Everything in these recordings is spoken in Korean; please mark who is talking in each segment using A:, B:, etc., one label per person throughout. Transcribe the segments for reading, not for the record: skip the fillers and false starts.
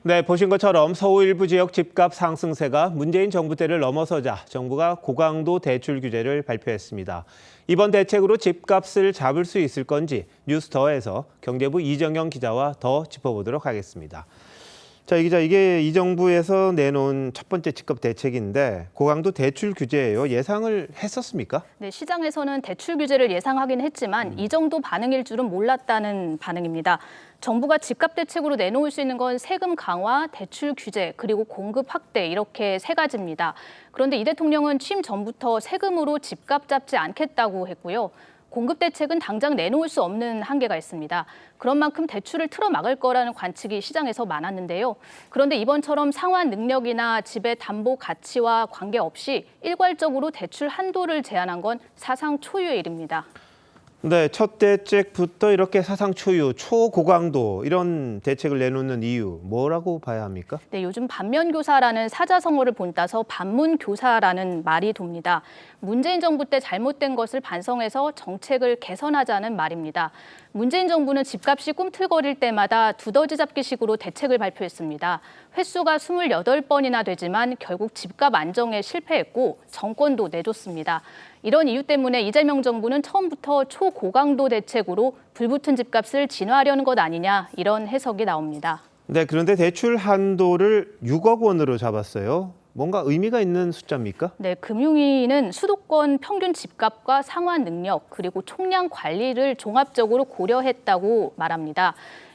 A: 네, 보신 것처럼 서울 일부 지역 집값 상승세가 문재인 정부 때를 넘어서자 정부가 고강도 대출 규제를 발표했습니다. 이번 대책으로 집값을 잡을 수 있을 건지 뉴스더에서 경제부 이정영 기자와 더 짚어보도록 하겠습니다. 자, 이 기자, 이게 이 정부에서 내놓은 첫 번째 집값 대책인데 고강도 대출 규제예요. 예상을 했었습니까?
B: 네, 시장에서는 대출 규제를 예상하긴 했지만 이 정도 반응일 줄은 몰랐다는 반응입니다. 정부가 집값 대책으로 내놓을 수 있는 건 세금 강화, 대출 규제, 그리고 공급 확대 이렇게 세 가지입니다. 그런데 이 대통령은 취임 전부터 세금으로 집값 잡지 않겠다고 했고요. 공급 대책은 당장 내놓을 수 없는 한계가 있습니다. 그런 만큼 대출을 틀어막을 거라는 관측이 시장에서 많았는데요. 그런데 이번처럼 상환 능력이나 집의 담보 가치와 관계없이 일괄적으로 대출 한도를 제한한 건 사상 초유의 일입니다.
A: 네, 첫 대책부터 이렇게 사상 초유, 초고강도 이런 대책을 내놓는 이유 뭐라고 봐야 합니까?
B: 네, 요즘 반면교사라는 사자성어를 본따서 반문교사라는 말이 돕니다. 문재인 정부 때 잘못된 것을 반성해서 정책을 개선하자는 말입니다. 문재인 정부는 집값이 꿈틀거릴 때마다 두더지 잡기식으로 대책을 발표했습니다. 횟수가 28번이나 되지만 결국 집값 안정에 실패했고 정권도 내줬습니다. 이런 이유 때문에 이재명 정부는 처음부터 초고강도 대책으로 불붙은 집값을 진화하려는 것 아니냐 이런 해석이 나옵니다.
A: 네, 그런데 대출 한도를 6억 원으로 잡았어요. 뭔가 의미가 있는 숫자입니까?
B: 네, 금융위는 수도권 평균 집값과 상환 능력 그리고 총량 관리를 종합적으로 고려했다고 말합니다.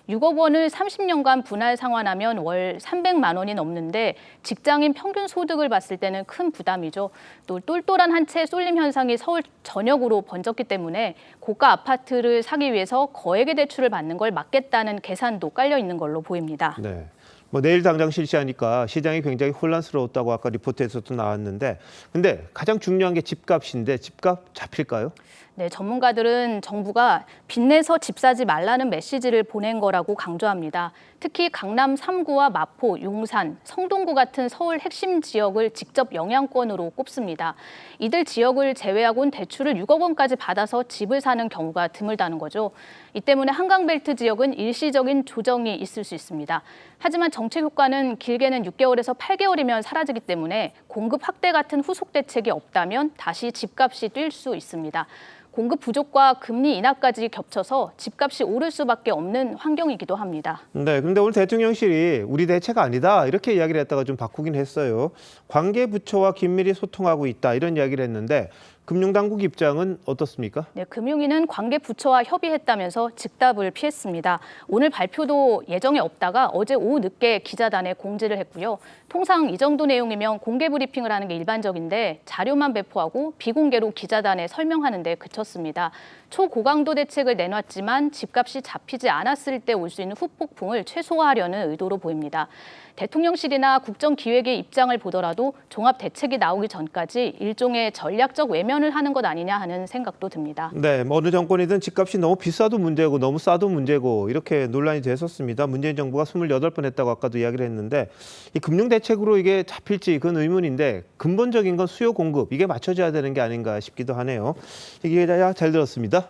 B: 6억 원을 30년간 분할 상환하면 월 300만 원이 넘는데 직장인 평균 소득을 봤을 때는 큰 부담이죠. 또 똘똘한 한 채 쏠림 현상이 서울 전역으로 번졌기 때문에 고가 아파트를 사기 위해서 거액의 대출을 받는 걸 막겠다는 계산도 깔려 있는 걸로 보입니다.
A: 네. 뭐 내일 당장 실시하니까 시장이 굉장히 혼란스러웠다고 아까 리포트에서도 나왔는데 근데 가장 중요한 게 집값인데 집값 잡힐까요?
B: 네, 전문가들은 정부가 빚내서 집 사지 말라는 메시지를 보낸 거라고 강조합니다. 특히 강남 3구와 마포, 용산, 성동구 같은 서울 핵심 지역을 직접 영향권으로 꼽습니다. 이들 지역을 제외하고는 대출을 6억 원까지 받아서 집을 사는 경우가 드물다는 거죠. 이 때문에 한강벨트 지역은 일시적인 조정이 있을 수 있습니다. 하지만 정책 효과는 길게는 6개월에서 8개월이면 사라지기 때문에 공급 확대 같은 후속 대책이 없다면 다시 집값이 뛸 수 있습니다. 공급 부족과 금리 인하까지 겹쳐서 집값이 오를 수밖에 없는 환경이기도 합니다.
A: 네, 그런데 오늘 대통령실이 우리 대책 아니다 이렇게 이야기를 했다가 좀 바꾸긴 했어요. 관계 부처와 긴밀히 소통하고 있다 이런 이야기를 했는데 금융당국 입장은 어떻습니까?
B: 네, 금융위는 관계 부처와 협의했다면서 즉답을 피했습니다. 오늘 발표도 예정에 없다가 어제 오후 늦게 기자단에 공지를 했고요. 통상 이 정도 내용이면 공개 브리핑을 하는 게 일반적인데 자료만 배포하고 비공개로 기자단에 설명하는 데 그쳤습니다. 초고강도 대책을 내놨지만 집값이 잡히지 않았을 때 올 수 있는 후폭풍을 최소화하려는 의도로 보입니다. 대통령실이나 국정기획의 입장을 보더라도 종합 대책이 나오기 전까지 일종의 전략적 외면을 하는 것 아니냐 하는 생각도 듭니다.
A: 네, 뭐 어느 정권이든 집값이 너무 비싸도 문제고 너무 싸도 문제고 이렇게 논란이 됐었습니다. 문재인 정부가 28번 했다고 아까도 이야기를 했는데 이 금융 대책으로 이게 잡힐지 그건 의문인데 근본적인 건 수요 공급 이게 맞춰져야 되는 게 아닌가 싶기도 하네요. 이 기자 잘 들었습니다.